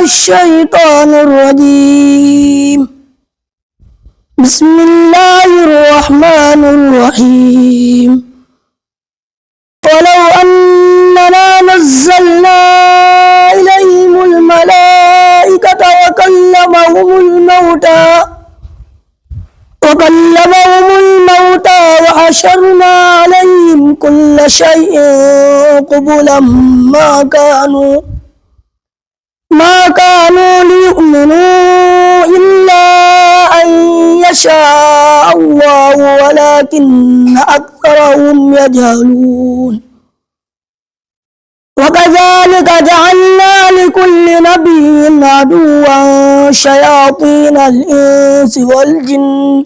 الشيطان الرجيم بسم الله الرحمن الرحيم ولو أننا نزلنا إليهم الملائكة وكلمهم الموتى وحشرنا عليهم كل شيء قبلا ما كانوا ليؤمنوا إلا أن يشاء الله ولكن أكثرهم يجهلون وكذلك جعلنا لكل نبي عدوا شياطين الإنس والجن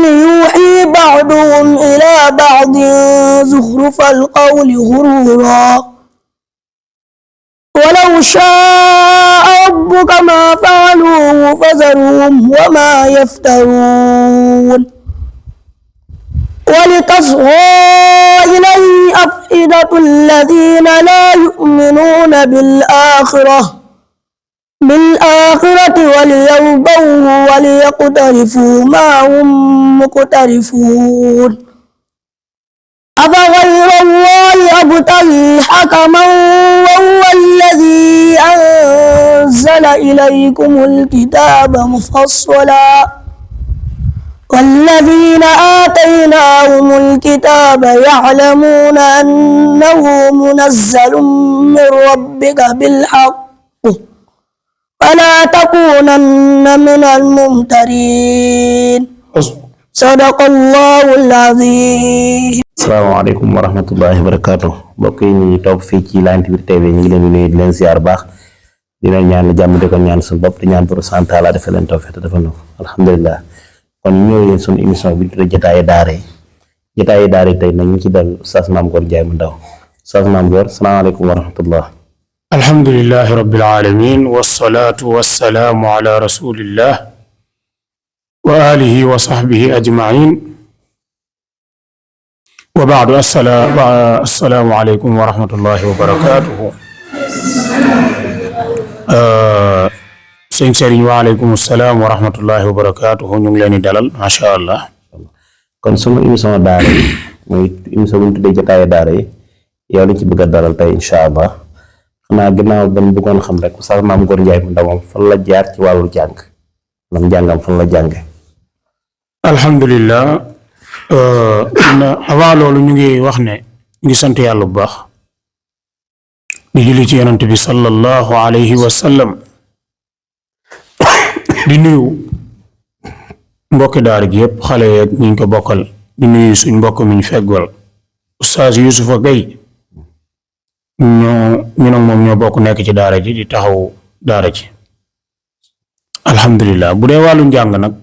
يوحي بعضهم إلى بعض زخرف القول غرورا ولو شاء ربك ما فعلوه فذرهم وما يفترون ولتصغى إليه أفئدة الذين لا يؤمنون بالآخرة وليرضوه وليقترفوا ما هم مقترفون أفغير الله أبتغي حكما وهو الذي أنزل إليكم الكتاب مفصلا والذين آتيناهم الكتاب يعلمون أنه منزل من ربك بالحق فلا تكونن من الممترين صدق الله العظيم. asalaamaaleykum wa rahmatullahi wa barakaatu mbokk yi ñu topp fii ci Line TV TV ñu ngi leen di nuyu di leen ziar baax dina ñaan jàmm di ko ñaan suñu bopp di ñaan pour sant Yàlla defal leen tawfiq te defal na ko alhamdulilah. kon ñu ñëw leen suñu émission bi tuddee jotaayu daara yi tey nag ñu ci dal Oustaz Mame Gor Ndiaye mu ndaw Oustaz Mame Gor asalaamaaleykum wa rahmatullah. alhamdulillahi rabbil alamin wassalaatu wassalaamu ala rasulillah wa alihi wa sahbihi ajmain wa baadu assalaamu aleykum wa rahmatullahi wa barakatuhu. sëñ Serigne waaleykum salaam wa rahmatullahi wa barakaatuhu ñu ngi leen di dalal macha allah. kon sunu émission daara yi mooy émission bu ñu tuddee jotaayu daara yi yow lañ ci bëgg a dalal tey incha allah xanaa ginnaaw dañ bëggoon xam rek Oustaz Mame Gor Ndiaye mu ndaw moom fan la jaar ci wàllu jàng man jàngam fan la jànge. alhamdulilah avant loolu ñu ngi wax ne ñu ngi sant yàlla bu baax di julli ci yonent bi sallallahu alayhi wa sallam. di nuyu mbokki daara gi yëpp xale yeeg ñu ko bokkal di nuyu suñ mbokk mi ñu feggwal Oustaz Youssoufa Gueye ñu nag moom ñoo bokk nekk ci daara ji di taxaw daara ji alhamdulilah. bu dee wàllu njàng nag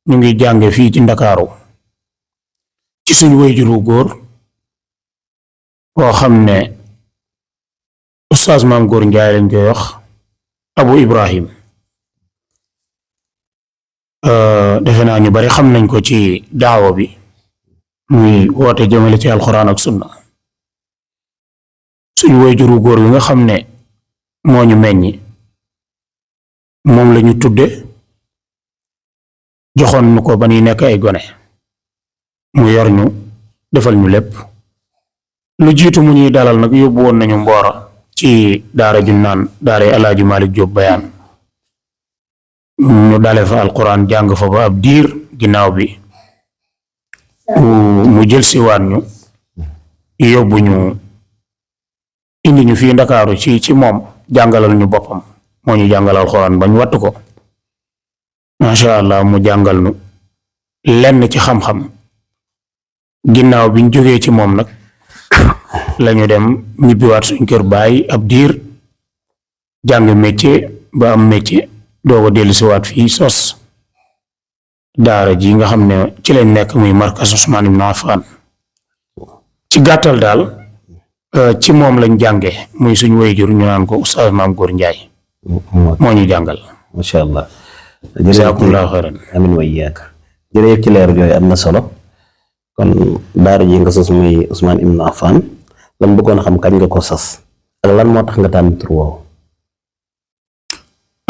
ñu ngi jànge fii ci Ndakaaru ci suñ wayjuru góor boo xam ne Oustaz Mame Gor Ndiaye lañ koy wax Abu Ibrahim. defe naa ñu bari xam nañ ko ci daawa bi muy woote jëmale ci alxuraan ak sunna suñu waajuru góor wi nga xam ne moo ñu meññi moom la ñu tudde joxoon ñu ko ba ñuy nekk ay gone mu yor ñu defal ñu lépp lu jiitu mu ñuy dalal nag yóbbu woon nañu Mboora ci daara ju naan daara Alaaji Malick Diop Bayaan ñu dale fa alquran jàng fa ba ab diir ginnaaw bi mu jël si waat ñu yóbbu ñu indi ñu fii Ndakaaru ci moom jàngalal ñu boppam moo ñu jàngalal alquran bañ wattu ko macha allah mu jàngal ñu lenn ci xam-xam ginnaaw biñ jógee ci moom nag lañu dem ñibbiwaat suñ kër baay ab diir jàng métier ba am métier doo ko dellusiwaat fii sos daara ji nga xam ne ci lañ nekk muy markas Ousmane Ibn Affan ci gàttal daal ci moom lañ jànge muy suñ wayjur ñu naan ko Oustaz Mame Gor Ndiaye moo ñu jàngal. macha allah. jazakumullahu xayran. amiin wa iyyaaka. jërëjëf ci leer yooyu am na solo kon daara ji nga sos muy Ousmane Ibn Affan lan bëggoon xam kañ nga ko sos ak lan moo tax nga tànn tur woowu.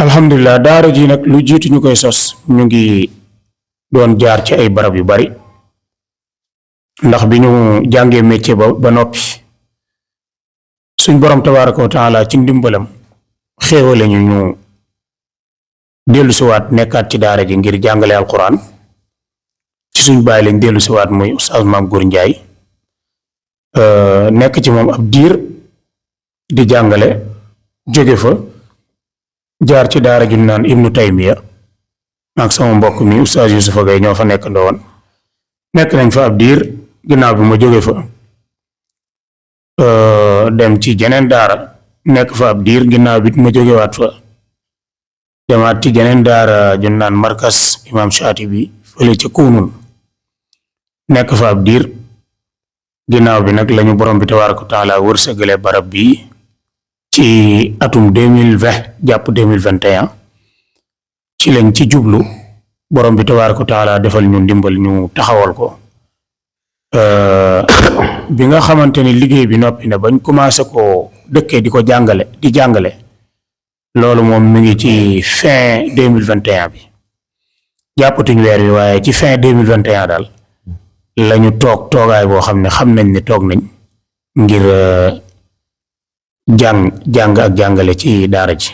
alhamdulilah daara ji nag lu jiitu ñu koy sos ñu ngi doon jaar ci ay barab yu bari ndax bi ñu jàngee métier ba noppi suñ borom tabaaraka wa taala ci ndimbalam xéewale ñu dellu siwaat nekkaat ci daara ji ngir jàngale alquran ci suñ bàyyi lañ dellu siwaat muy Oustaz Maam Góor Njaay nekk ci moom ab diir di jàngale jóge fa jaar ci daara ju naan Ibnu Taymiya ak sama mbokk mi Oustaz Yusufa Gay ñoo fa nekk ndowoon nekk nañ fa ab diir ginnaaw bi ma jóge fa dem ci jeneen daara nekk fa ab diir ginnaaw bi ma jógewaat fa demaat ci jeneen daara ju naan Markas Imam Shatibi fële ca Kunun nekk fa ab diir ginnaaw bi nag lañu borom bi tabaaraka wa taala wërsëgale barab bi ci atum 2020 jàpp 2021 ci lañ ci jublu borom bi tabaaraka wa taala defal ñu ndimbal ñu taxawal ko bi nga xamante ni liggéey bi noppi na bañ commencé ko dëkkee di ko jàngale loolu moom mi ngi ci fin 2021 bi jàppatuñ weer wi waaye ci fin 2021 daal lañu toogaay boo xam ne xam nañ ne toog nañ ngir jàng ak jàngale ci daara ji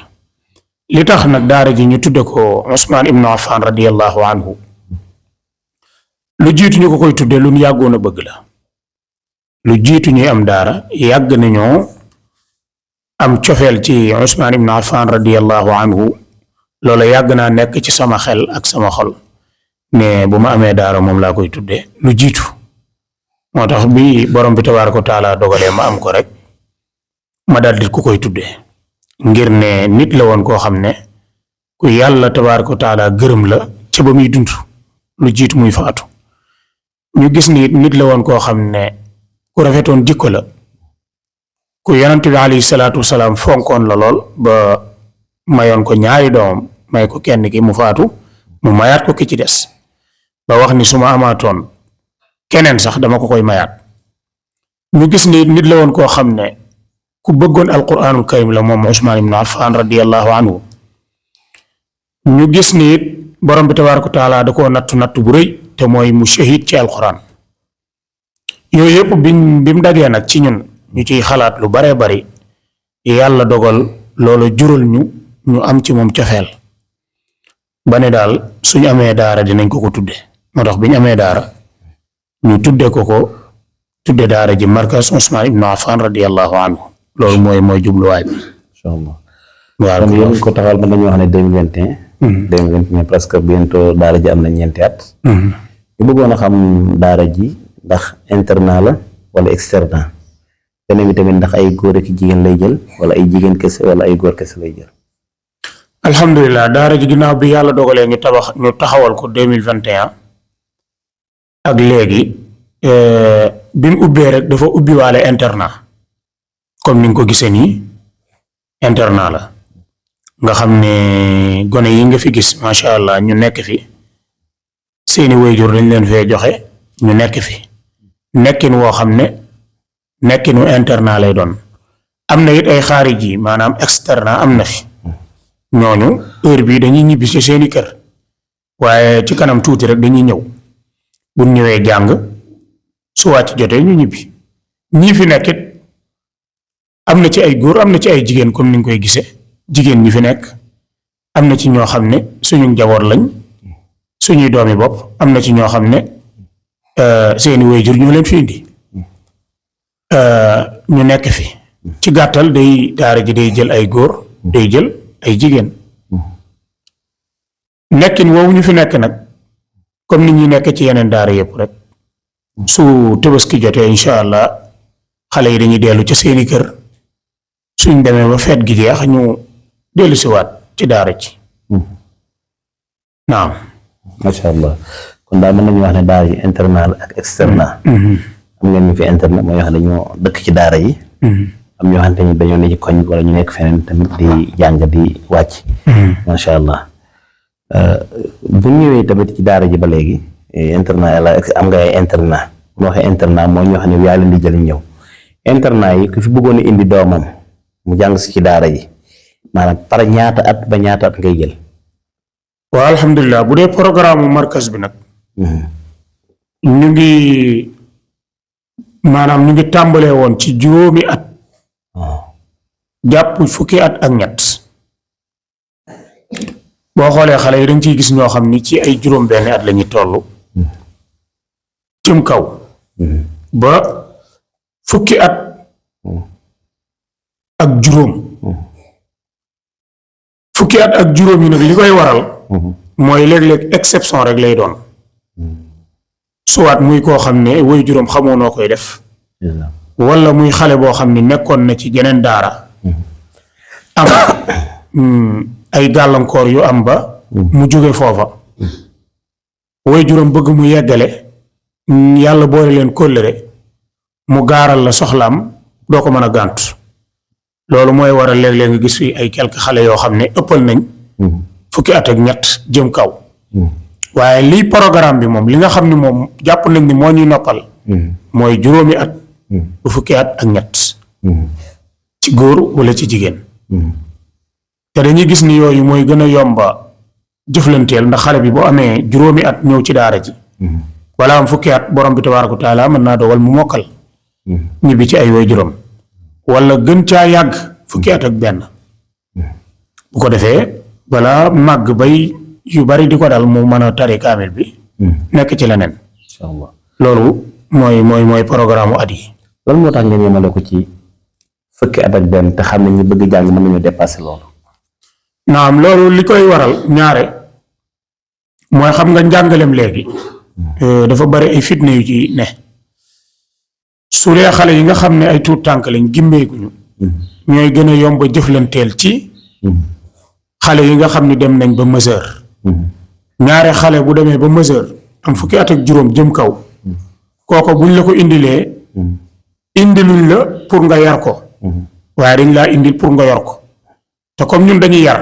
li tax nag daara ji ñu tudde ko Usmaan ibnu Affan radiyallahu anhu lu jiitu ñu ko koy tudde lu ñu yàggoon a bëgg la lu jiitu ñuy am daara yàgg nañoo am cofeel ci Usmaan ibnu Affan radiyallahu anhu loolu yàgg naa nekk ci sama xel ak sama xol ne bu ma amee daara moom laa koy tudde lu jiitu moo tax bi borom bi tabaaraka wa taala dogalee ma am ko rek ma daldi ku koy tudde ngir ne nit la woon koo xam ne ku yàlla tabaaraka wa taala gërëm la ca ba muy dund lu jiitu muy faatu ñu gis ni nit la woon koo xam ne ku rafetoon jikko la ku yonent bi alayhi salaatu wasalaam fonkoon la lool ba mayoon ko ñaari doomam may ko kenn ki mu faatu mu mayaat ko ki ci des ba wax ni su ma amaatoon keneen sax dama ko koy mayaat ñu gis ni nit la woon koo xam ne ku bëggoon alquranul karim la moom Usmaan ibnu Affan radiyallahu anhu ñu gis ni borom bi tabaaraka wa taala da koo nattu bu rëy te mooy mu shahid ci alquran yooyu yëpp bi mu dagee nag ci ñun ñu ciy xalaat lu baree bari yàlla dogal loolu jural ñu am ci moom cofeel ba ne daal suñu amee daara dinañ ko tudde moo tax bi ñu amee daara ñu tudde ko tudde daara ji Markas Usmaan ibnu Affan radiyallahu anhu loolu mooy jubluwaay bi. incha allah waaw kon yéen ko taxawal ba dañuy wax ne 2021. 2021 presque bientôt daara ji am na ñeenti at. ñu bëggoon a xam daara ji ndax internat la wala externat beneen bi tamit ndax ay góor ak jigéen lay jël wala ay jigéen kese wala ay góor kese lay jël. alhamdulilah daara ji ginnaaw bi yàlla dogalee ñu taxawal ko 2021 ak léegi bi mu ubbee rek dafa ubbiwaale internat comme ni nga ko gisee nii internat la nga xam ne gone yi nga fi gis macha allah ñu nekk fi seeni waajur dañ leen fee joxe ñu nekk fi nekkin woo xam ne nekkinu internat lay doon am na it ay xaariji maanaam externat am na fi ñooñu heure bii dañuy ñibbi ci seeni kër waaye ci kanam tuuti rek dañuy ñëw bu ñëwee jàng su wàcc jotee ñu ñibbi ñii fi nekk it am na ci ay góor am na ci ay jigéen comme ni nga koy gisee jigéen ñi fi nekk am na ci ñoo xam ne suñu njaboot lañ suñuy doomi bopp am na ci ñoo xam ne seeni waajur ñoo leen fi indi ñu nekk fi ci gàttal daara ji day jël ay góor day jël ay jigéen nekkin woowu ñu fi nekk nag comme ni ñuy nekk ci yeneen daara yëpp rek su Tabaski jotee incha allah xale yi dañuy dellu ca seeni kër suñ demee ba feet gi jeex ñu dellu siwaat ci daara ci naam. macha allah kon daal mën nañu wax ne daara yi internat ak externat. am ngeen ñu fi internat mooy wax dañoo dëkk ci daara yi. am ñoo xamante ni dañoo ne ci koñ wala ñu nekk feneen tamit di jàng di wàcc. macha allah bu ñëwee tamit ci daara ji ba léegi internat yàlla am nga ay internat moo waxee internat mooy ñoo xam ne yaa leen di jël ñëw internat yi ku fi bëggoon a indi doomam mu jàng si ci daara ji maanaam par ñaata at ba ñaata at ngay jël. waaw alhamdulilah bu dee programme markas bi nag ñu ngi maanaam ñu ngi tàmbalee woon ci juróomi at jàpp fukki at ak ñett boo xoolee xale yi dañ ciy gis ñoo xam ni ci ay juróom benn at la ñuy toll cim kaw ba fukki at ak juróom fukki at ak juróom yi nag li koy waral mooy léeg-léeg exception rek lay doon soit muy koo xam ne woy juróom xamoo noo koy def wala muy xale boo xam ne nekkoon na ci jeneen daara am ay gàllankoor yu am ba mu jóge foofa woy juróom bëgg mu yeggale yàlla boole leen kóllëre mu gaaral la soxlaam doo ko mën a gàntu loolu mooy waral léeg-léeg nga gis fi ay quelques xale yoo xam ne ëppal nañ fukki at ak ñett jëm kaw waaye lii programme bi moom li nga xam ne moom jàpp nañ ni moo ñuy noppal mooy juróomi at bu fukki at ak ñett ci góor wala ci jigéen te dañuy gis ni yooyu mooy gën a yomba jëflanteel ndax xale bi boo amee juróomi at ñëw ci daara ji wala am fukki at borom bi tabaaraka wa taala mën naa dogal mu mokkal ñibbi ci ay woy juróom wala gën caa yàgg fukki at ak benn bu ko defee balaa màgg bay yu bari di ko dal mu mën a tari kaamil bi nekk ci leneen loolu mooy programme u at yi lan moo tax ngeen yemale ko ci fukki at ak benn te xam ne ñu bëgg jàng mën nañu dépasser loolu. naam loolu li koy waral ñaare mooy xam nga njàngaleem léegi dafa bari ay fitna yu ci ne su dee xale yi nga xam ne ay tuut tànk lañ gimmeeguñu ñooy gën a yomb a jëflanteel ci xale yi nga xam ne dem nañ ba majeur ñaare xale bu demee ba majeur am fukki at ak juróom jëm kaw kooko buñ la ko indilee indiluñ la pour nga yar ko waaye dañ laa indil pour nga yor ko te comme ñun dañuy yar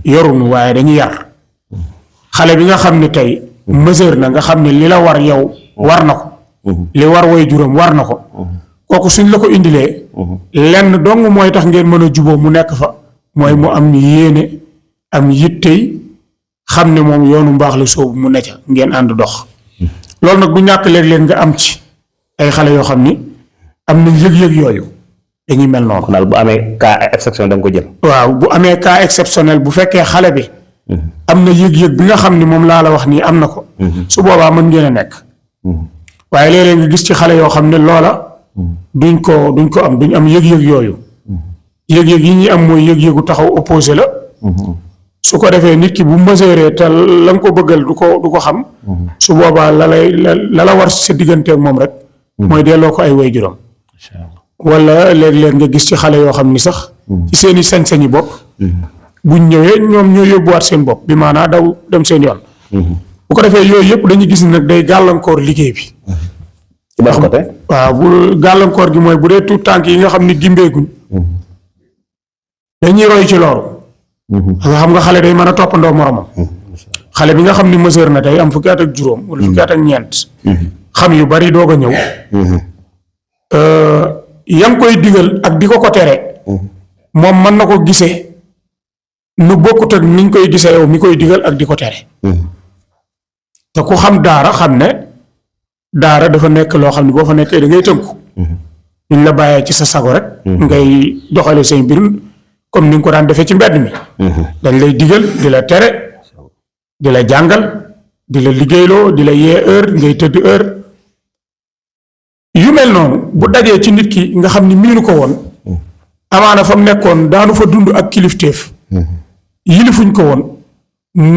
yorunu waaye dañuy yar xale bi nga xam ne tey majeur na nga xam ne li la war yow war na ko li war way juróom war na ko kooku suñ la ko indilee lenn dong mooy tax ngeen mën a juboo mu nekk fa mooy mu am yéene am yittey xam ne moom yoonu mbaax la soobu mu ne ca ngeen ànd dox loolu nag bu ñàkk léeg-léeg nga am ci ay xale yoo xam ni am na yëg-yëg yooyu dañuy mel noonu. kon daal bu amee cas exceptionnel da nga ko jël. waaw bu amee cas exceptionnel bu fekkee xale bi am na yëg-yëg bi nga xam ni moom laa la wax nii am na ko su boobaa mën ngeen a nekk waaye léeg-léeg nga gis ci xale yoo xam ne loola duñ ko am duñ am yëg-yëg yooyu yëg-yëg yi ñuy am mooy yëg-yëgu taxaw opposé la su ko defee nit ki bu mesuré te la nga ko bëggal du ko xam su boobaa la la war sa digganteeg moom rek mooy delloo ko ay way juróom wala léeg-léeg nga gis ci xale yoo xam ni sax ci seeni sañ-sañi bopp buñ ñëwee ñoom ñoo yóbbuwaat seen bopp bi maanaa daw dem seen yoon bu ko defee yooyu yëpp dañuy gis nag day gàllankoor liggéey bi ci ban côté. waaw bu gàllankoor gi mooy bu dee tuut tànk yi nga xam ni gimbeeguñ dañuy roy ci loolu nga xam nga xale day mën a toppandoo moromam xale bi nga xam ni mesure na tey am fukki at ak juróom wala fukki at ak ñeent xam yu bari doog a ñëw yaa ngi koy digal ak di ko tere moom mën na ko gisee nu bokkut ak niñ koy gisee yow mi koy digal ak di ko tere te ku xam daara xam ne daara dafa nekk loo xam ne boo fa nekkee da ngay tënku duñ la bàyyee ci sa sago rek ngay doxale say mbir comme ni nga ko daan defee ci mbedd mi dañ lay digal di la tere di la jàngal di la liggéeyloo di la yee heure ngay tëdd heure yu mel noonu bu dajee ci nit ki nga xam ni miinu ko woon amaana fa mu nekkoon daanu fa dund ak kilifteef yilifuñ ko woon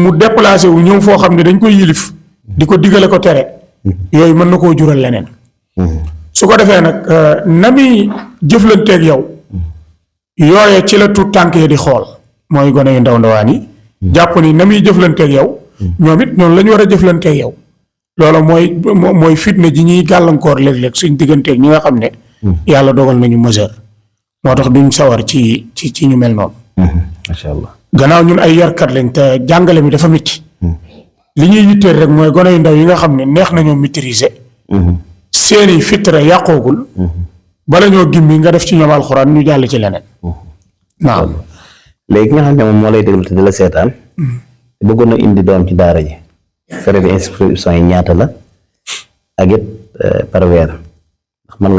mu déplacé wu ñëw foo xam ne dañ koy yilif di ko digale ko tere yooyu mën na koo jural leneen su ko defee nag na muy jëflanteeg yow yooye ci la tuut tànk yi di xool mooy gone yu ndaw ndawaan yi jàpp ni na muy jëflanteeg yow ñoom it noonu la ñu war a jëflanteeg yow loolu mooy fitna ji ñuy gàllankoor léeg-léeg suñ digganteeg ñi nga xam ne yàlla dogal nañu majeur moo tax duñ sawar ci ñu mel noonu macha allah gannaaw ñun ay yarkat lañ te jàngale mi dafa métti li ñuy yitteel rek mooy gone yu ndaw yi nga xam ne neex nañoo maîtriser seeni fitra yàqoogul bala ñoo gimmi nga def ci ñoom alxuraan ñu jàll ci leneen waaw léegi nga xam ne moom moo lay déglu te di la seetaan bëggoon na indi doom ci daara ji frais d'inscription yi ñaata la ak it par weer ndax mën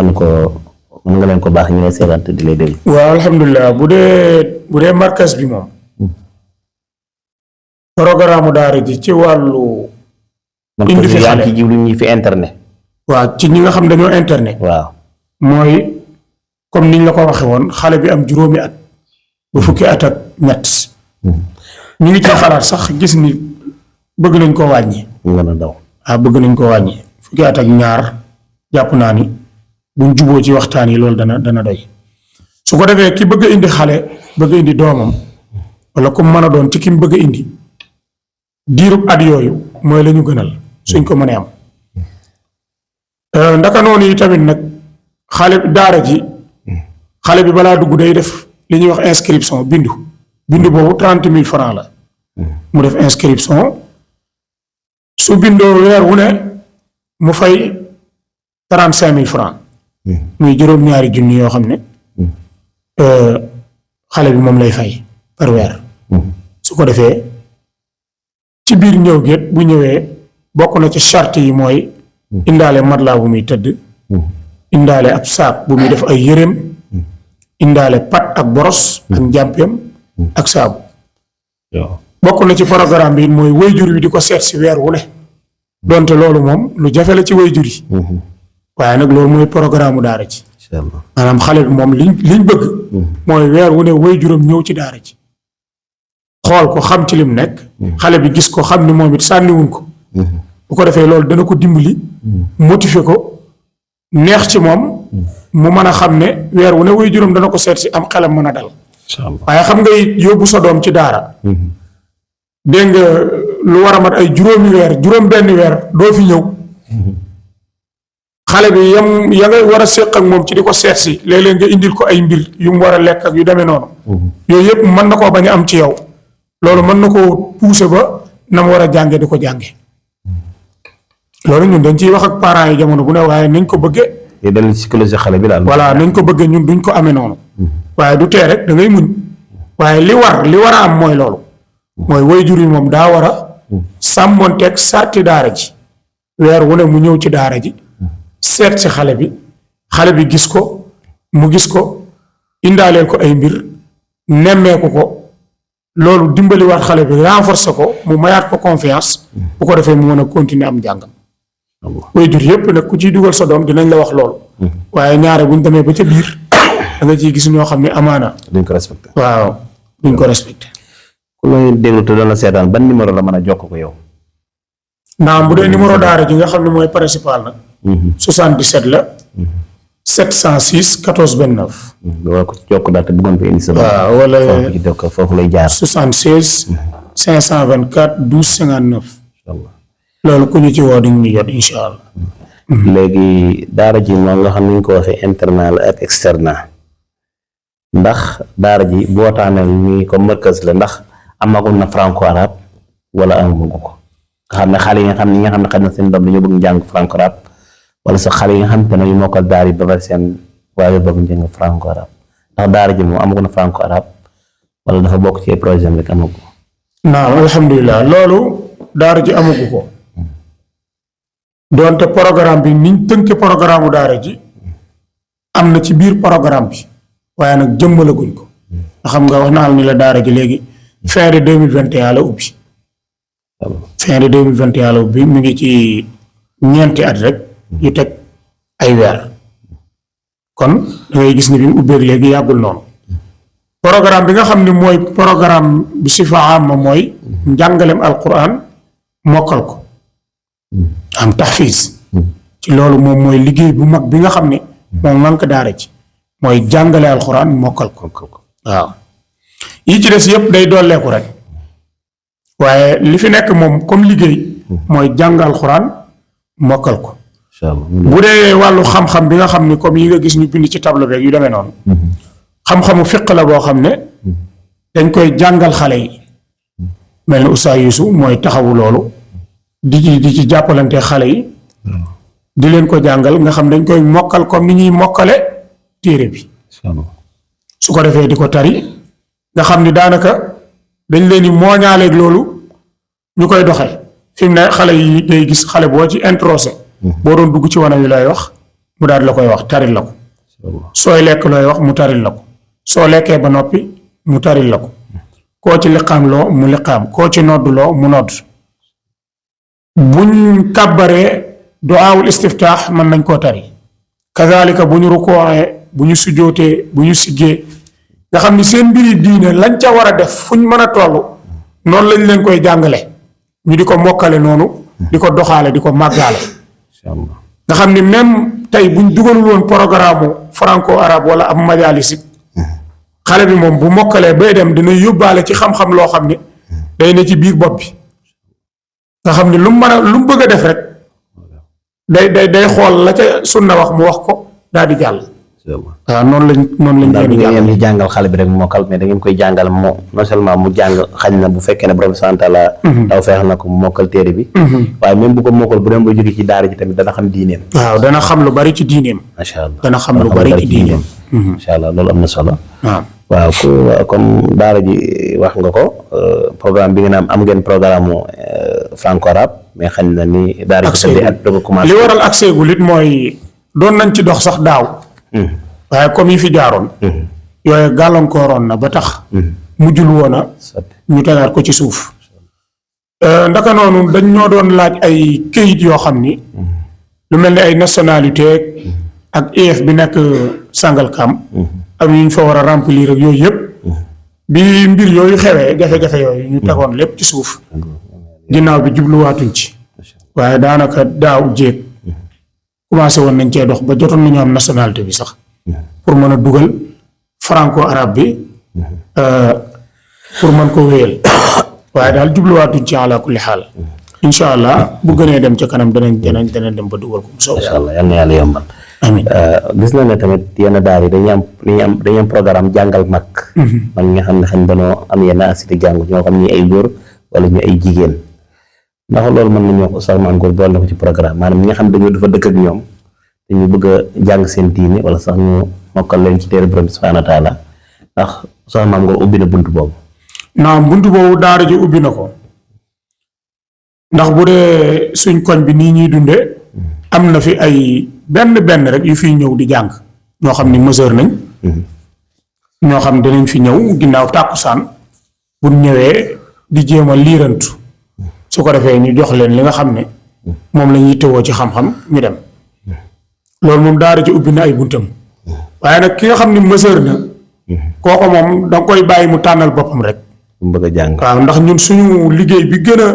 nga leen ko baax ñu lay seetaan te di lay déglu. waaw alhamdulilah bu dee markas bi moom programme daara ji ci wàllu indi fi xale ci jiwlu ñi fi internet. waaw ci ñi nga xam dañoo internet. waaw mooy comme niñ la ko waxe woon xale bi am juróomi at ba fukki at ak ñett ñu ngi ci xalaat sax gis ni bëgg nañ ko wàññi. nga na daw bëgg nañ ko wàññi fukki at ak ñaar jàpp naa ni buñ juboo ci waxtaan yi loolu dana doy su ko defee ki bëgg a indi xale bëgg a indi doomam wala comme mën a doon ci ki mu bëgg a indi diirub at yooyu mooy la ñu gënal suñ ko mënee am ndaka noonu yi tamit nag xale daara ji xale bi balaa dugg day def li ñuy wax inscription bindu boobu 30 000 francs la mu def inscription su bindoo weer wu ne mu fay 35 000 francs muy juróom-ñaari junni yoo xam ne xale bi moom lay fay par weer su ko defee ci biir ñëw géet bu ñëwee bokk na ci charte yi mooy indaale matelas bu muy tëdd indaale ab saak bu muy def ay yéreem indaale pat ak boros ak njàmpeem ak saabu bokk na ci programme bi mooy wayjur wi di ko seet si weer wu ne donte loolu moom lu jafe la ci wayjur yi waaye nag loolu mooy programme daara ji maanaam xale bi moom liñ bëgg mooy weer wu ne wayjuram ñëw ci daara ji xool ko xam ci lim nekk xale bi gis ko xam ni moom it sànniwuñ ko bu ko defee loolu dana ko dimbali motiver ko neex ci moom mu mën a xam ne weer wu ne wayjuram dana ko seet si am xelam mën a dal waaye xam nga yóbbu sa doom ci daara dégg nga lu war a mat ay juróom benn weer doo fi ñëw xale bi ya nga war a séq ak moom ci di ko seet si léeg-léeg nga indil ko ay mbir yu mu war a lekk ak yu demee noonu yooyu yëpp mën na koo bañ a am ci yow loolu mën na koo pousser ba na mu war a jànge di ko jànge loolu ñun dañ ciy wax ak parents yi jamono bu ne waaye nañ ko bëggee dal psychologie xale bi daal voilà nañ ko bëggee ñun duñ ko amee noonu waaye du tee rek da ngay muñ waaye li war a am mooy loolu mooy waajur yi moom daa war a sàmmonteeg sarti daara ji weer wu ne mu ñëw ci daara ji seet si xale bi gis ko mu gis ko indaaleel ko ay mbir nemmeeku ko loolu dimbali waat xale bi renforcer ko mu mayaat ko confiance bu ko defee mu mën a continuer am njàngam waajur yépp nag ku ciy dugal sa doom dinañ la wax loolu waaye ñaare buñ demee ba ca biir da nga ciy gis ñoo xam ne amaana duñ ko respecté waaw duñ ko respecté ku lay déglu te doon la seetaan ban numéro la mën a jokk ko yow naam bu dee numéro daara ji nga xam ne mooy principal nag 77 la 706 14 29 wala ko ci jokk daal te bëggoon ko indi sa waaw wala foofu lay jaar 76 524 12 59 inshallah loolu ku ñu ci woo di ñu jot insha allah léegi daara ji moom nga xam ni ñu ko waxee internat ak externat ndax daara ji bootaaneel ni comme markaz la ndax amagul na franco arabe wala amagu ko nga xam ne xale yi nga xam ne xam na seen doom dañoo bëgg njàng franco arabe wala sa xale yi nga xam te ne ñu mokkal daara yi ba bari seen waaye bëgg njàng franco arabe ndax daara ji moom amagu na franco arabe wala dafa bokk ci projet rek amagu ko. naam alhamdulilah loolu daara ji amagu ko doonte programme bi niñ tënke programme daara ji am na ci biir programme bi waaye nag jëmmalaguñ ko nga xam nga wax naa ni la daara ji léegi fin de 2021 la ubbi fin de 2021 la ubbi mu ngi ci ñeenti at rek yu teg ay weer kon da ngay gis ni bi mu ubbeeg léegi yàggul noonu programme bi nga xam ne mooy programme bi si fa am mooy njàngalem alquran mokkal ko am taxfiis ci loolu moom mooy liggéey bu mag bi nga xam ne moom mank daara ci mooy jàngale alquran mokkal ko waaw yi ci des yëpp day dolleeku rek waaye li fi nekk moom comme liggéey mooy jàng alquran mokkal ko bu dee wàllu xam-xam bi nga xam ni comme yi nga gis ñu bind ci tableau beeg yu demee noonu xam-xamu fiq la boo xam ne dañ koy jàngal xale yi mel ni Oustaz Youssou mooy taxawu loolu di ci jàppalante xale yi di leen ko jàngal nga xam dañ koy mokkal comme ni ñuy mokkale téere bi su ko defee di ko tari nga xam ni daanaka dañ leen di mooñaaleeg loolu ñu koy doxee fi mu ne xale yi ngay gis xale boo ci introsé boo doon dugg ci wana wi lay wax mu daal la koy wax taril la ko sooy lekk looy wax mu taril la ko soo lekkee ba noppi mu taril la ko koo ci liqaam loo mu liqaam koo ci nodd loo mu nodd buñ kàbbaree duwaawul istiftaax mën nañ koo tari kazalika bu ñu rukooxee bu ñu sujjootee bu ñu siggee nga xam ni seen mbiri diine lañ ca war a def fuñ mën a toll noonu lañ leen koy jàngale ñu di ko mokkale noonu di ko doxaale di ko màggaale nga xam ni même tey buñ dugalul woon programme franco arabe wala ab majalisit xale bi moom bu mokkalee bay dem dina yóbbaale ci xam-xam loo xam ni day ne ci biir bopp bi nga xam ni lu mu bëgg a def rek day xool la ca sunna wax mu wax ko daal di jàll. waaw noonu lañ leen di jàngal xale bi rek mokkal mais da ngeen koy jàngal moo non seulement mu jàng xañ na bu fekkee ne borom sant la taw feex na ko mu mokkal téere bi waaye même bu ko mokkal bu dem ba jóge ci daara ji tamit dana xam diineem. waaw dana xam lu bari ci diineem. macha allah dana xam lu bari ci diineem. macha allah loolu am na solo. waaw comme daara ji wax nga ko programme bi ngeen am ngeen programme franco arabe mais xañ na ni daara ji tëddee ak doog a commencé. li waral accès gu lit mooy doon nañ ci dox sax daaw. waaye comme yi fi jaaroon. yooyu gàllankooroon na ba tax. mujjul woon a ñu tegaat ko ci suuf. ndaka noonu dañ ñoo doon laaj ay këyit yoo xam ni. lu mel ni ay nationalité ak IEF bi nekk Sangalkam. ak yu ñu fa war a remplir ak yooyu yëpp. bi mbir yooyu xewee jafe-jafe yooyu ñu tegoon lépp ci suuf. ginnaaw bi jubluwaatuñ ci. waaye daanaka daaw jéeg. commencé woon nañ cee dox ba jotoon nañu am nationalité bi sax. pour mën a dugal franco arabe bi. pour mën ko wéyal. waaye daal jubluwaatuñ ci ala kulli xaal. incha allah bu gënee dem ca kanam danañ dem ba dugal ko mu soobee. incha allah yal na yàlla yombal. amiin gis na ne tamit yenn daara yi dañuy am programme jàngal mag. mag ñi nga xam ne xëy na dañoo am yenn activité jàngu ñoo xam ni ay góor wala ñu ay jigéen ndax loolu mën nañoo ko sax man góor boole na ko ci programme maanaam ñi nga xam dañoo dafa dëkk ak ñoom dañu bëgg a jàng seen diine wala sax ñu mokkal leen ci téere borom bi subhaanahu wa taala ndax sax maam nga ubbi na bunt boobu. naam bunt boobu daara ji ubbi na ko ndax bu dee suñ koñ bi nii ñuy dundee am na fi ay benn rek yu fiy ñëw di jàng ñoo xam ni mesure nañ. ñoo xam dinañ fi ñëw ginnaaw tàkkusaan bu ñëwee di jéem a liirantu su ko defee ñu jox leen li nga xam ne moom la ñuy tewoo ci xam-xam ñu dem loolu moom daara ji ubbi na ay buntam waaye nag ki nga xam ni mesure na kooko moom danga koy bàyyi mu tànnal boppam rek. mu bëgg a jàng. waaw ndax ñun suñu liggéey bi gën a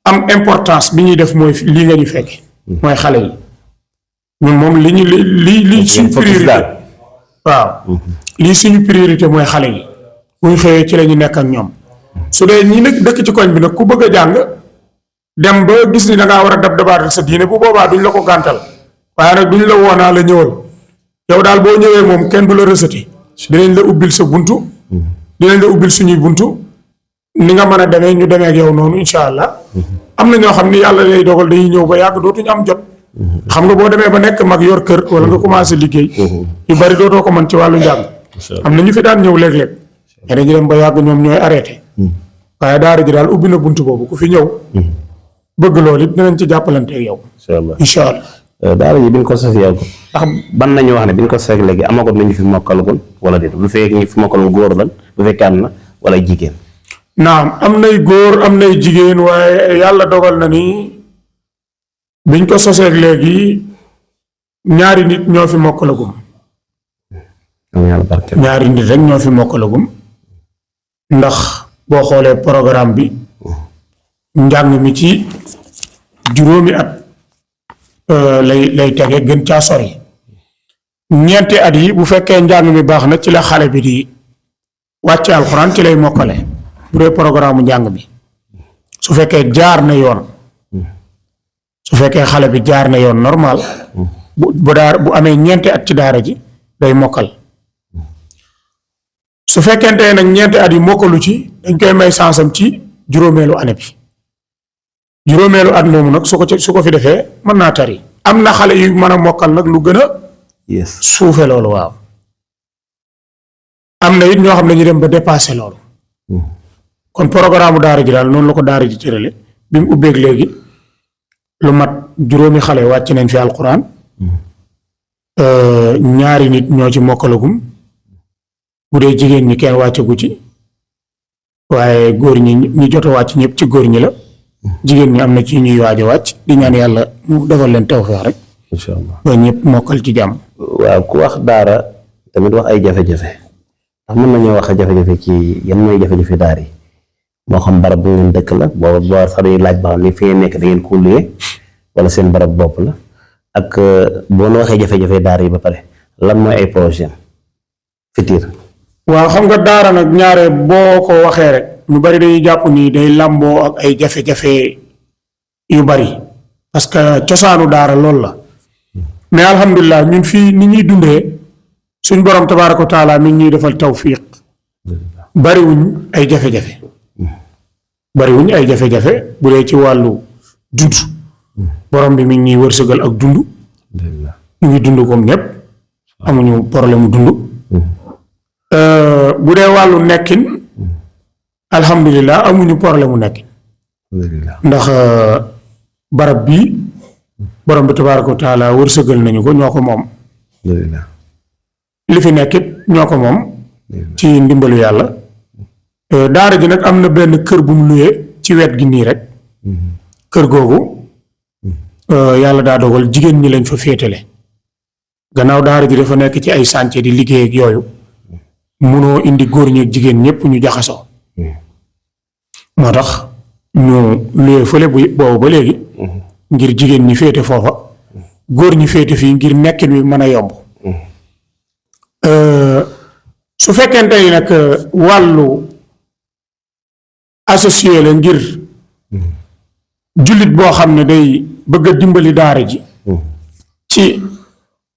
am importance bi ñuy def mooy lii nga ñu fekke mooy xale yi ñun moom li suñu priorité waaw lii suñu priorité mooy xale yi buñ xëyee ci la ñu nekk ak ñoom su dee ñi nag dëkk ci koñ bi nag ku bëgg a jàng dem ba gis ni da ngaa war a dabaatal sa diine bu boobaa duñ la ko gàntal waaye nag duñ la woonaa la ñëwal yow daal boo ñëwee moom kenn du la rësati dinañ la ubbil sa buntu dinañ la ubbil suñuy buntu ni nga mën a demee ñu demee ak yow noonu incha allah am na ñoo xam ni yàlla lay dogal dañuy ñëw ba yàgg dootuñu am jot xam nga boo demee ba nekk mag yor kër wala nga commencé liggéey yu bari dootoo ko mën ci wàllu njàng am na ñu fi daan ñëw léeg-léeg mais dañu dem ba yàgg ñoom ñooy arrêté waaye daara ji daal ubbi na buntu boobu ku fi ñëw bëgg loolu it dinañ ci jàppalante ak yow incha allah daara ji bi ñu ko sos yow ndax ban nañu wax ne bi ñu ko sos léegi amagoon nañu fi mokkalagul wala déet bu fekkee ñu fi mokkalagul góor lan bu fekkee am na wala jigéen. naam am nay góor am nay jigéen waaye yàlla dogal na ni biñ ko sosee léegi ñaari nit ñoo fi mokkalagum. ñaari nit rek ñoo fi mokkalagum ndax boo xoolee programme bi njàng mi ci juróomi at lay tege gën caa sori ñeenti at yi bu fekkee njàng mi baax na ci la xale bi di wàcce alxuraan ci lay mokkale bu dee programme njàng bi su fekkee jaar na yoon su fekkee xale bi jaar na yoon normal bu amee ñeenti at ci daara ji day mokkal su fekkente nag ñeenti at yi mokkalu ci dañ koy may sansam ci juróomeelu année bi juróomeelu at moomu nag su ko fi defee mën naa tari am na xale yu mën a mokkal nag lu gën a suufe loolu waaw am na it ñoo xam ne ñu dem ba dépassé loolu kon programme daara ji daal noonu la ko daara ji tërale bi mu ubbeeg léegi lu mat juróomi xale wàcc nañ fi alquran ñaari nit ñoo ci mokkalagum bu dee jigéen ñi kenn wàccagu ci waaye góor ñi jot a wàcc ñëpp ci góor ñi la jigéen ñi am na ci ñuy waaj a wàcc di ñaan yàlla mu defal leen tawfeex rek incha allah ba ñëpp mokkal ci jàmm. waaw ku wax daara tamit wax ay jafe-jafe ndax mën nañoo wax jafe-jafe ci yan mooy jafe-jafe daara yi moo xam barab bu ngeen dëkk la booba boo sax dañuy laaj ba xam ni fi ngeen nekk da ngeen ko luyee wala seen barab bopp la ak boo waxee jafe-jafe daara yi ba pare lan mooy ay projet futur. waaw xam nga daara nag ñaare boo ko waxee rek ñu bari dañuy jàpp ni day làmboo ak ay jafe-jafe yu bari parce que cosaanu daara loolu la mais alhamdulilah ñun fii ni ñuy dundee suñ borom tabaaraka wa taala mi ñuy defal tawfiq bariwuñ ay jafe-jafe bariwuñ ay jafe-jafe bu dee ci wàllu dund borom bi mi ngi ñuy wërsëgal ak dund ñu ngi dund comme ñëpp amuñu problème mu dund bu dee wàllu nekkin alhamdulilah amuñu problème mu nekkin ndax barab bii borom bi tabaaraka wa taala wërsëgal nañu ko ñoo ko moom li fi nekkit ñoo ko moom ci ndimbalu yàlla daara ji nag am na benn kër bu mu luyee ci wet gi nii rek kër googu yàlla daa dogal jigéen ñi lañ fa féetale gannaaw daara ji dafa nekk ci ay chantier di liggéey ak yooyu munoo indi góor ñi ak jigéen ñëpp ñu jaxasoo moo tax ñu luyee fële boobu ba léegi ngir jigéen ñi féete foofa góor ñi féete fii ngir nekkin wi mën a yomb su fekkente ni nag wàllu associé la ngir jullit boo xam ne day bëgg a dimbali daara ji ci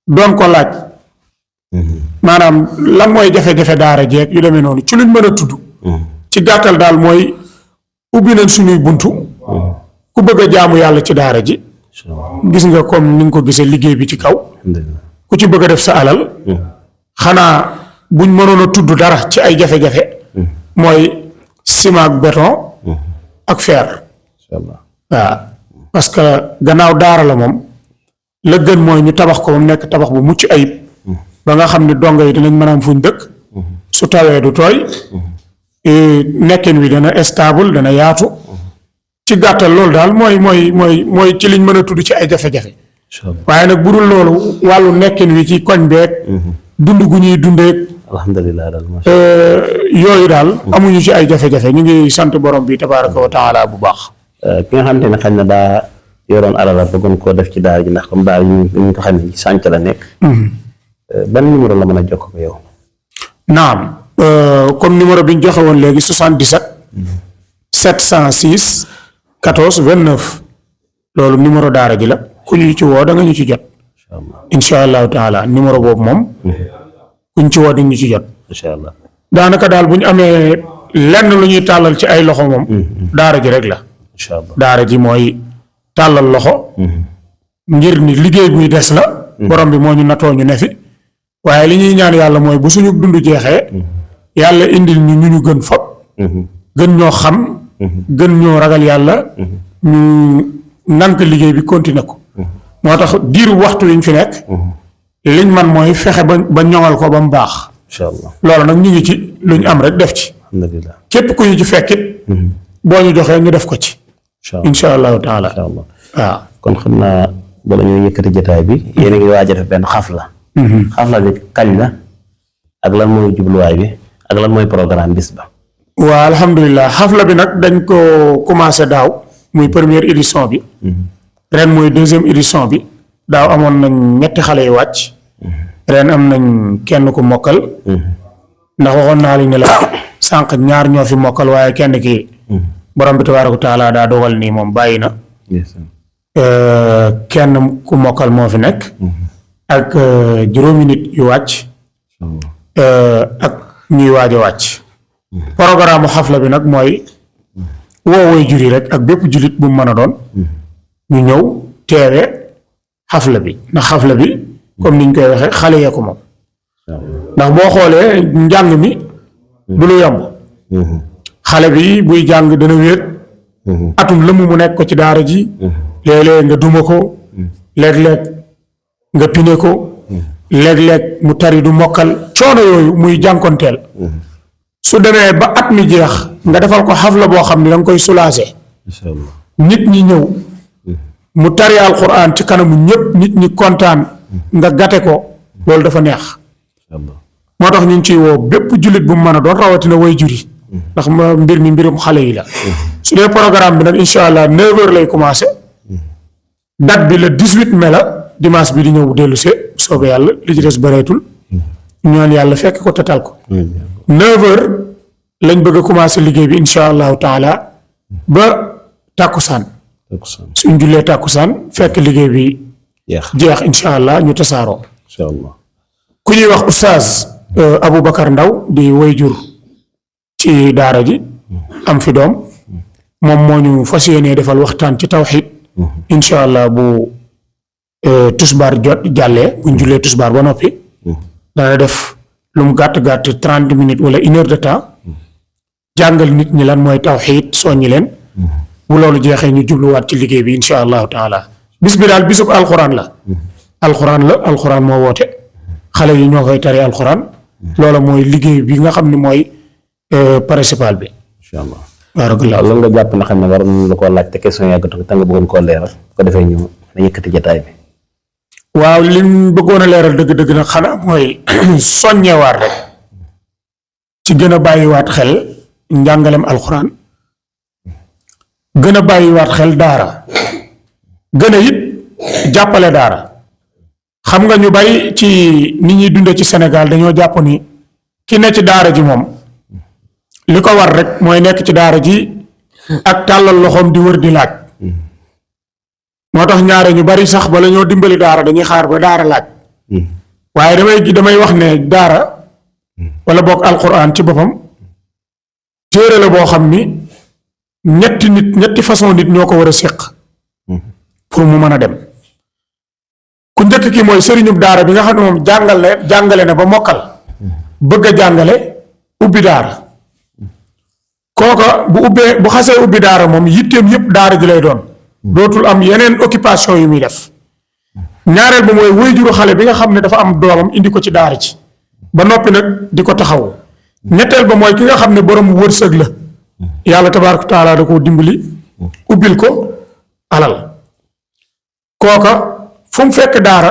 doon ko laaj maanaam lan mooy jafe-jafe daara jeeg yu demee noonu ci luñ mën a tudd ci gàttal daal mooy ubbi nañ suñuy buntu ku bëgg a jaamu yàlla ci daara ji gis nga comme ni nga ko gisee liggéey bi ci kaw ku ci bëgg a def sa alal xanaa buñ mënoon a tudd dara ci ay jafe-jafe mooy ciment ak béton ak fer waaw parce que gannaaw daara la moom la gën mooy ñu tabax ko moom nekk tabax bu mucc ayib ba nga xam ne dongo yi dinañ mën a am fuñ dëkk su tawee du tooy nekkin wi dana stable dana yaatu ci gàttal loolu daal mooy ci liñ mën a tudd ci ay jafe-jafe waaye nag bu dul loolu wàllu nekkin wi ci koñ beeg dund gu ñuy dundeeg alhamdulilah daal yooyu daal amuñu ci ay jafe-jafe ñu ngi sant borom bi tabaaraka wa taala bu baax ki nga xamante ne xañ na daa yoroon alal la bëggoon koo def ci daara ji ndax comme daara ñu ko xam ne ci sànc la nekk ban numéro la mën a jokkoo ak yow naam comme numéro bi ñu joxe woon léegi 77 706 14 29 loolu numéro daara ji la ku ñu ci woo da nga ñu ci jot insha allahu taala numéro boobu moom kuñ ci woo di ñu ci jot insha allah daanaka daal bu ñu amee lenn lu ñuy tàllal ci ay loxo moom daara ji rek la insha allah daara ji mooy tàllal loxo ngir ni liggéey buy des la borom bi moo ñu natoo ñu ne fi waaye li ñuy ñaan yàlla mooy bu suñu dund jeexee yàlla indil ñu ñu gën fop gën ñoo xam gën ñoo ragal yàlla ñu nank liggéey bi continuer ko moo tax diiru waxtu wi ñu fi nekk liñ man mooy fexe ba ñoŋal ko ba mu baax insha allah loolu nag ñu ngi ci lu ñu am rek def ci alhamdulilah képp ku ñu ci fekkit boo ñu joxee ñu def ko ci insha allahu taala waaw kon xam naa bala ñoo yëkkati jotaay bi yéen a ngi waaj a def benn xafla xafla bi kañ la ak lan mooy jubluwaay bi ak lan mooy programme bis ba waaw alhamdulilah xafla bi nag dañ ko commencé daaw muy première édition bi ren mooy deuxième édition bi daaw amoon nañ ñetti xale yu wàcc ren am nañ kenn ku mokkal ndax waxoon naa li ne la sànq ñaar ñoo fi mokkal waaye kenn ki borom bi tabaaraka taala daa dogal nii moom bàyyi na kenn ku mokkal moo fi nekk ak juróomi nit yu wàcc ak ñuy waaj a wàcc programme xafla bi nag mooy woowooy juri rek ak bépp julit bu mu mën a doon ñu ñëw teewe xafla bi ndax xafla bi comme niñ koy waxee xale yee ko moom ndax boo xoolee njàng mi du lu yomb. xale bi buy jàng dana wéet. atum lëmm mu nekk ko ci daara ji. léeg-léeg nga duma ko. léeg-léeg nga pine ko. léeg-léeg mu tari du mokkal coono yooyu muy jànkonteel. su demee ba at mi jeex nga defal ko xafla boo xam ne da nga koy soulager. incha allah nit ñi ñëw. mu tari alquran ci kanamu ñëpp nit ñi kontaan. nga gate ko loolu dafa neex. moo tax ñu ngi ciy woo bépp jullit bu mu mën a doon rawatina way juri ndax mbir mi mbirum xale yi la. su dee programme bi nag incha allah 9h lay commencé. date bi le 18 mai la dimanche bi di ñëw dellu see soobee yàlla li ci des bëreetul. ñaan yàlla fekk ko tatal ko. 9h lañ bëgg a commencé liggéey bi incha allahu taala ba tàkkusaan. suñ jullee tàkkusaan fekk liggéey bi. jeex incha allah ñu tasaaroo. incha allah ku ñuy wax oustaz Aboubacar Ndaw di wayjur ci daara ji. am fi doom. moom moo ñu fas yéenee defal waxtaan ci tawxiid. incha allah bu tusbaar jot jàllee buñ jullee tusbaar ba noppi. dana def lu mu gàtt gàtt 30 minutes wala 1 heure de temps. jàngal nit ñi lan mooy tawxiid soññi leen. bu loolu jeexee ñu jubluwaat ci liggéey bi incha allahu taala. bis bi daal bisub alxuraan la. alxuraan moo woote. xale yi ñoo koy tari alxuraan. loola mooy liggéey bi nga xam ne mooy principal bi. incha allah barakallah loolu nga jàpp na xam ne war nañu la koo laaj te question yàggatu te nga bëggoon koo leeral ko defee ñu mën a yëkkati jotaay bi. waaw lim bëggoon a leeral dëgg-dëgg nag xanaa mooy soññewaat rek ci gën a bàyyiwaat xel njàngalem alxuraan. gën a bàyyiwaat xel daara. gën a it jàppale daara. xam nga ñu bari ci nit ñuy dunde ci Sénégal dañoo jàpp ni ki ne ci daara ji moom li ko war rek mooy nekk ci daara ji ak tàllal loxoom di wër di laaj. moo tax ñaare ñu bari sax bala ñoo dimbali daara dañuy xaar ba daara laaj. waaye damay wax ne daara wala boog alquran ci boppam téere la boo xam ni ñetti façon nit ñoo ko war a séq pour mu mën a dem. ku njëkk ki mooy sëriñub daara bi nga xam ne moom jàngale na ba mokkal bëgg a jàngale ubbi daara kooka bu xasee ubbi daara moom yitteem yëpp daara ji lay doon dootul am yeneen occupation yu muy def. ñaareel ba mooy waajuru xale bi nga xam ne dafa am doomam indi ko ci daara ci ba noppi nag di ko taxawu. ñetteel ba mooy ki nga xam ne borom wërsëg la yàlla tabaaraka taala da koo dimbali ubbil ko alal kooka fu mu fekk daara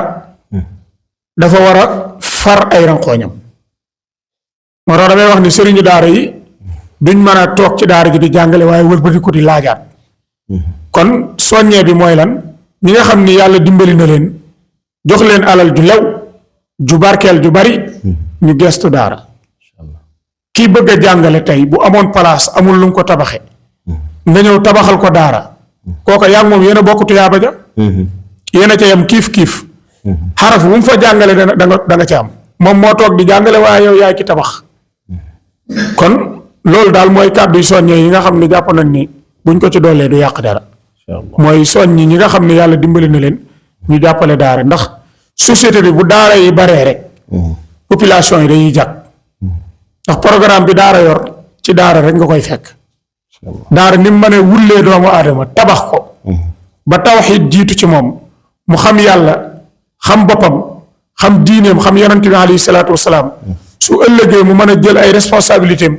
dafa war a far ay ranqooñam. moo tax damay wax ni sëriñu daara yi duñ mën a toog ci daara ji di jàngale waaye wëlbati ko di laajaat. kon soññee bi mooy lan ñi nga xam ni yàlla dimbali na leen jox leen alal ju lew ju barkeel ju bari ñu gestu daara. kii bëgg a jàngale tey bu amoon place amul lu mu ko tabaxe nga ñëw tabaxal ko daara kooka yaa ngi moom yéen a bokk tuyaaba ja yéen a ca yam kiif xaraf bu mu fa jàngale da nga ca am moom moo toog di jàngale waaye yow yaay ki tabax. kon loolu daal mooy kàddu yu soññee yi nga xam ne jàpp nañ ni buñ ko ci doolee du yàq dara. mooy soññi ñi nga xam ne yàlla dimbali na leen ñu jàppale daara ndax société bi bu daara yi baree rek population yi dañuy jàkk ndax programme bi daara yor ci daara rek nga koy fekk. daara ni mu mën a wullee doomu aadama tabax ko ba tawxiid jiitu ci moom mu xam yàlla xam boppam xam diineem xam yonent bi alayhi salaatu wasalaam su ëllëgee mu mën a jël ay responsabilité am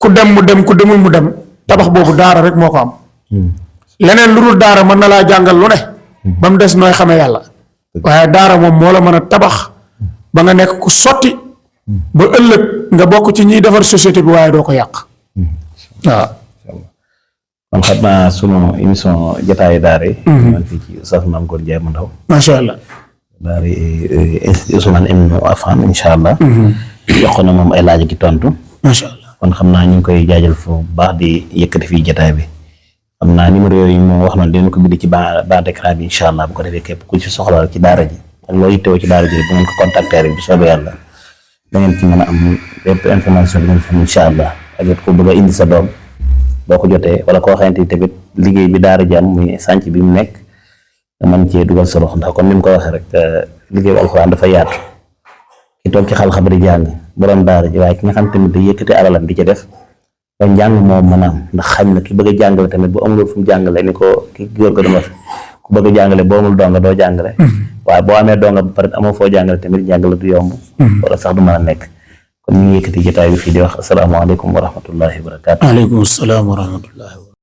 ku dem mu dem ku demul mu dem tabax boobu daara rek moo ko am. leneen lu dul daara mën na laa jàngal lu ne ba mu des nooy xamee yàlla waaye daara moom moo la mën a tabax ba nga nekk ku sotti ba ëllëg nga bokk ci ñiy defar société bi waaye doo ko yàq waaw. kon xam naa sunu émission jotaayu daara yi. man fii ci Oustaz Mame Gor Ndiaye mu ndaw. macha allah. daara yi Ousmane Ibn Affan incha allah. jox na moom ay laaj ki tontu. macha allah kon xam naa ñu ngi koy jaajal foofu bu baax di yëkkati fii jotaay bi. xam naa numéro yooyu moom wax na dinañ ko bind ci bande écran bi incha allah bu ko defee képp ku ci soxla ci daara ji ak loo yittewoo ci daara ji bu ngeen ko contacter rek bu soobee yàlla da ngeen ci mën a am bépp information bi ngeen xam incha allah ak it ku bëgg a indi sa doom boo ko jotee wala koo xamante ni tamit liggéey bi daara ji am muy sànc bi mu nekk nga mën cee dugal sa loxo ndax comme ni mu ko waxee rek liggéey bu alxuraan dafa yaatu ki toog ci xal xabari jàng borom daara ji waaye ki nga xam tamit da yëkkati alalam di ci def ba njàng moom mën a am ndax xañ na ki bëgg a jàngale tamit bu amul fu mu jàngale ni ko ki góor ko dama ku bëgg a jàngale boo amul donga doo jàngale waaye boo amee donga ba pare amoo foo jàngale tamit jàngale du yomb wala sax du mën a nekk kon ñu ngi yëkkati jotaay bi fii di wax asalaamaaleykum wa rahmatullahi wa barakaatu. aleykum salaam wa rahmatullahi